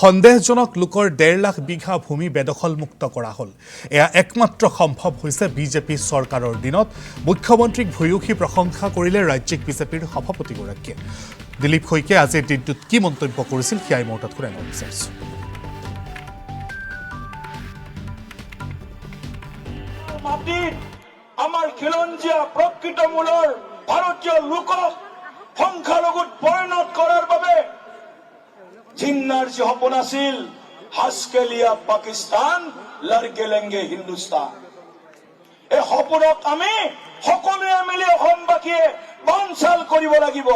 সন্দেহজনক লোকৰ ১.৫ লাখ বিঘা ভূমি বেদখলমুক্ত কৰা হ'ল। এয়া একমাত্ৰ সম্ভৱ হৈছে বিজেপি চৰকাৰৰ দিনত। মুখ্যমন্ত্ৰীক ভূয়সী প্ৰশংসা কৰিলে ৰাজ্যিক বিজেপিৰ সভাপতিগৰাকীয়ে। দিলীপ শইকীয়াই আজিৰ দিনটোত কি মন্তব্য কৰিছিল সেয়াই মই তাত শুনাব বিচাৰিছোঁ। আমাৰ খিলঞ্জীয়া প্ৰকৃত মূলৰ ভাৰতীয় লোকক সংখ্যালঘুত পৰিণত কৰাৰ বাবে জিন্নাৰ যি সপোন আছিল, হাজকে লিয়া পাকিস্তান লড়কে লেংগে হিন্দুস্তান, এই সপোনক আমি সকলোৱে মিলি অসমবাসীয়ে বানচাল কৰিব লাগিব।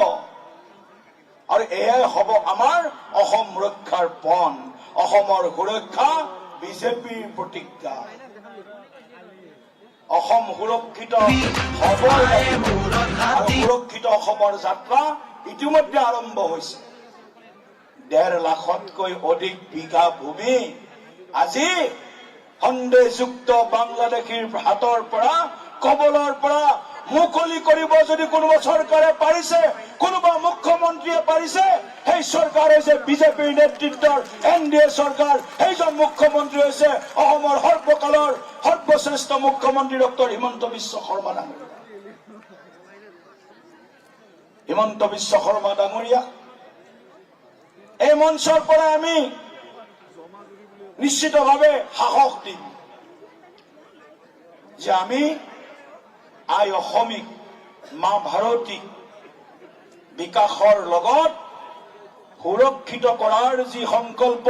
আৰু এয়াই হ'ব আমাৰ অসম ৰক্ষাৰ পণ। অসমৰ সুৰক্ষা বিজেপিৰ প্ৰতিজ্ঞা। অসম সুৰক্ষিত হ'ব লাগিব আৰু সুৰক্ষিত অসমৰ যাত্ৰা ইতিমধ্যে আৰম্ভ হৈছে। ১.৫ লাখতকৈ অধিক বিঘা ভূমি আজি সন্দেহযুক্ত বাংলাদেশীৰ হাতৰ পৰা, কবলৰ পৰা মুকলি কৰিব যদি কোনোবা চৰকাৰে পাৰিছে, কোনোবা মুখ্যমন্ত্ৰীয়ে পাৰিছে, সেই চৰকাৰ হৈছে বিজেপিৰ নেতৃত্বৰ NDA চৰকাৰ। সেইজন মুখ্যমন্ত্ৰী হৈছে অসমৰ সৰ্বকালৰ সৰ্বশ্ৰেষ্ঠ মুখ্যমন্ত্ৰী ডক্টৰ হিমন্ত বিশ্ব শৰ্মা ডাঙৰীয়া। হিমন্ত বিশ্ব শৰ্মা ডাঙৰীয়া এই মঞ্চৰ পৰা আমি নিশ্চিতভাৱে সাহস দিম যে আমি আই অসমীক, মা ভাৰতীক বিকাশৰ লগত সুৰক্ষিত কৰাৰ যি সংকল্প,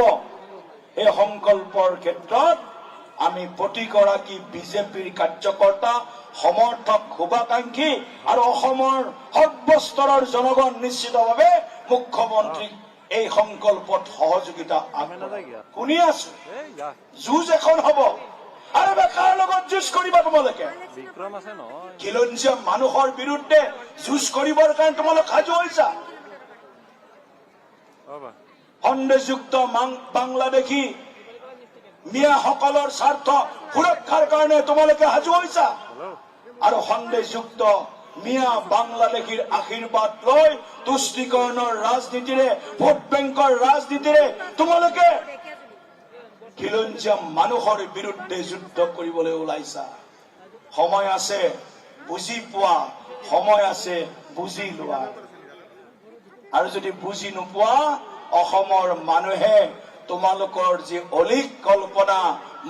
এই সংকল্পৰ ক্ষেত্ৰত আমি প্ৰতিগৰাকী বিজেপিৰ কাৰ্যকৰ্তা, সমৰ্থক, শুভাকাংক্ষী আৰু অসমৰ সৰ্বস্তৰৰ জনগণ নিশ্চিতভাৱে মুখ্যমন্ত্ৰীক এই সংকল্পত সহযোগিতা শুনি আছো। যুঁজ এখন হব আৰু কাৰ লগত যুঁজ কৰিবা তোমালোকে? খিলঞ্জীয়া মানুহৰ বিৰুদ্ধে যুঁজ কৰিবৰ কাৰণে তোমালোক সাজু হৈছা? সন্দেহযুক্ত বাংলাদেশী মিয়াসকলৰ স্বাৰ্থ সুৰক্ষাৰ কাৰণে তোমালোকে সাজু হৈছা? আৰু সন্দেহযুক্ত মিয়া বাংলাদেশীৰ আশীৰ্বাদ লৈ তুষ্টিকৰণৰ ৰাজনীতিৰে, ভোট বেংকৰ ৰাজনীতিৰে তোমালোকে খিলঞ্জীয়া মানুহৰ বিৰুদ্ধে যুদ্ধ কৰিবলৈ ওলাইছা। সময় আছে বুজি পোৱা, সময় আছে বুজি লোৱা। আৰু যদি বুজি নোপোৱা, অসমৰ মানুহে তোমালোকৰ যি অলিক কল্পনা,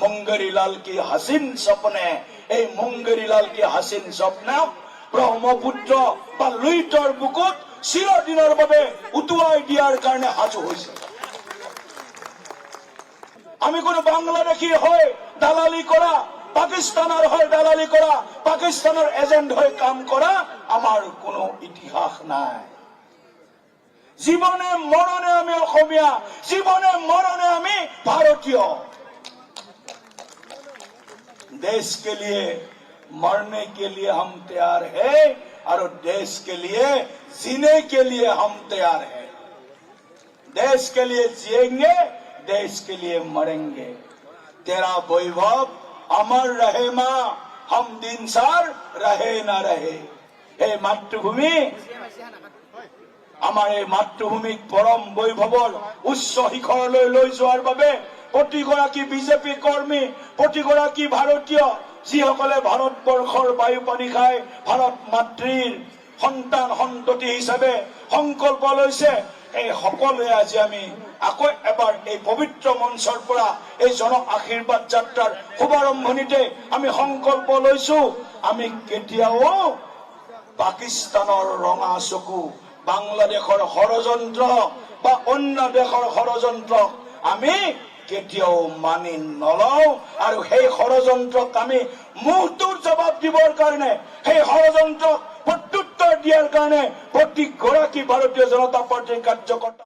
মুংগেৰীলাল কি হাসিন সপনে, এই মুংগেৰীলাল কি হাসিন স্বপ্নক ব্ৰহ্মপুত্ৰ বা লুইতৰ বুকুত চিৰদিনৰ বাবে উটুৱাই দিয়াৰ কাৰণে সাজু হৈছে। আমি কোনো বাংলাদেশীৰ হৈ দালালি কৰা, পাকিস্তানৰ হৈ দালালি কৰা, পাকিস্তানৰ এজেণ্ট হৈ কাম কৰা আমাৰ কোনো ইতিহাস নাই। জীবনে মৰণে আমি অসমীয়া, জীবনে মৰণে আমি ভাৰতীয়। देश के लिए मरने के लिए हम तैयार हैं और देश के लिए जीने के लिए हम तैयार हैं। देश के लिए जिएंगे, देश के लिए मरेंगे। तेरा वैभव अमर रहे माँ, हम दिनसार रहे ना रहे। हे मातृभूमि, আমাৰ এই মাতৃভূমিক পৰম বৈভৱৰ উচ্চ শিখৰলৈ লৈ যোৱাৰ বাবে প্ৰতিগৰাকী বিজেপি কৰ্মী, প্ৰতিগৰাকী ভাৰতীয় যিসকলে ভাৰতবৰ্ষৰ বায়ু পানী খাই ভাৰত মাতৃৰ সন্তান সন্ততি হিচাপে সংকল্প লৈছে, এই সকলোৱে আজি আমি আকৌ এবাৰ এই পবিত্ৰ মঞ্চৰ পৰা এই জন আশীৰ্বাদ যাত্ৰাৰ শুভাৰম্ভণিতে আমি সংকল্প লৈছো, আমি কেতিয়াও পাকিস্তানৰ ৰঙা চকু, বাংলাদেশৰ ষড়যন্ত্ৰ বা অন্য দেশৰ ষড়যন্ত্ৰক আমি কেতিয়াও মানি নলওঁ। আৰু সেই ষড়যন্ত্ৰক আমি মুহূৰ্তৰ জবাব দিবৰ কাৰণে, সেই ষড়যন্ত্ৰক প্ৰত্যুত্তৰ দিয়াৰ কাৰণে প্ৰতিগৰাকী ভাৰতীয় জনতা পাৰ্টীৰ কাৰ্যকৰ্তা